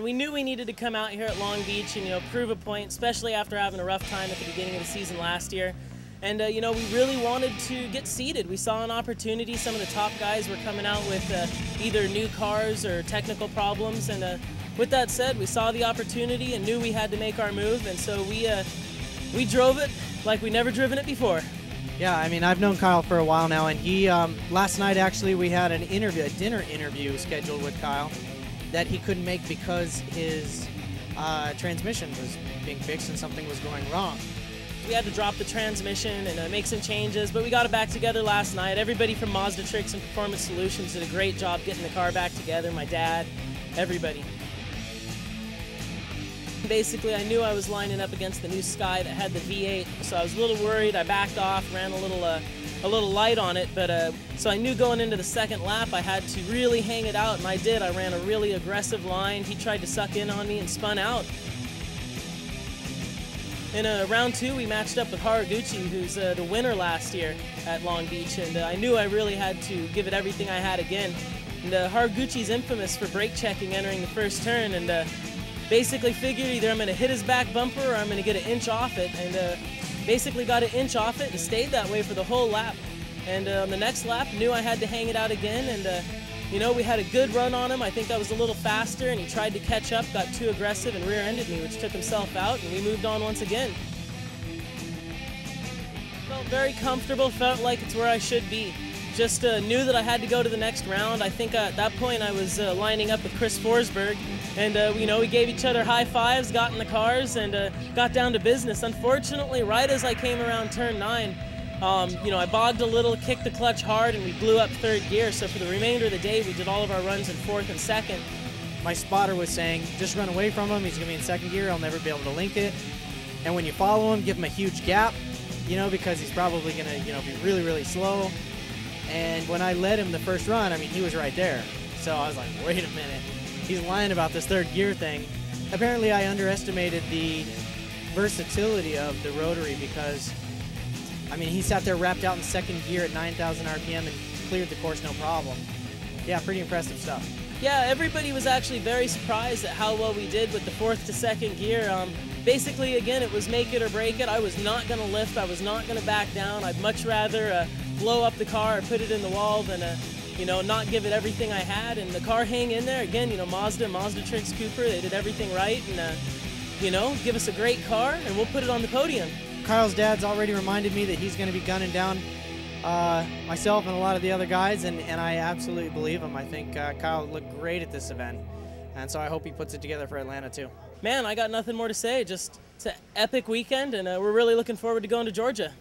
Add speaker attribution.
Speaker 1: We knew we needed to come out here at Long Beach and, prove a point, especially after having a rough time at the beginning of the season last year. And, we really wanted to get seeded. We saw an opportunity. Some of the top guys were coming out with either new cars or technical problems. And with that said, we saw the opportunity and knew we had to make our move. And so we drove it like we never driven it before.
Speaker 2: Yeah, I mean, I've known Kyle for a while now, and he, last night actually, we had a dinner interview scheduled with Kyle that he couldn't make because his transmission was being fixed and something was going wrong.
Speaker 1: We had to drop the transmission and make some changes, but we got it back together last night. Everybody from Mazda Tricks and Performance Solutions did a great job getting the car back together, my dad, everybody. Basically, I knew I was lining up against the new Sky that had the V8, so I was a little worried. I backed off, ran a little light on it, but so I knew going into the second lap I had to really hang it out, and I did. I ran a really aggressive line. He tried to suck in on me and spun out. In round two, we matched up with Haraguchi, who's the winner last year at Long Beach, and I knew I really had to give it everything I had again. And Haraguchi's infamous for brake checking entering the first turn, and basically figured either I'm going to hit his back bumper or I'm going to get an inch off it, and basically got an inch off it and stayed that way for the whole lap. And on the next lap, knew I had to hang it out again, and we had a good run on him. I think I was a little faster, and he tried to catch up, got too aggressive, and rear-ended me, which took himself out, and we moved on once again. Felt very comfortable, felt like it's where I should be. Just knew that I had to go to the next round. I think at that point I was lining up with Chris Forsberg, and we gave each other high fives, got in the cars, and got down to business. Unfortunately, right as I came around turn 9, I bogged a little, kicked the clutch hard, and we blew up third gear. So for the remainder of the day, we did all of our runs in fourth and second.
Speaker 2: My spotter was saying, just run away from him. He's going to be in second gear. I'll never be able to link it. And when you follow him, give him a huge gap, because he's probably going to, be really, really slow. And when I led him the first run, I mean, he was right there. So I was like, wait a minute. He's lying about this third gear thing. Apparently, I underestimated the versatility of the rotary because, I mean, he sat there wrapped out in second gear at 9,000 RPM and cleared the course no problem. Yeah, pretty impressive stuff.
Speaker 1: Yeah, everybody was actually very surprised at how well we did with the fourth to second gear. Basically, again, it was make it or break it. I was not going to lift. I was not going to back down. I'd much rather blow up the car or put it in the wall than, not give it everything I had. And the car hang in there. Again, Mazda Tricks Cooper, they did everything right. And, give us a great car, and we'll put it on the podium.
Speaker 2: Kyle's dad's already reminded me that he's going to be gunning down myself and a lot of the other guys, and I absolutely believe him. I think Kyle looked great at this event, and so I hope he puts it together for Atlanta too.
Speaker 1: Man, I got nothing more to say. Just it's an epic weekend, and we're really looking forward to going to Georgia.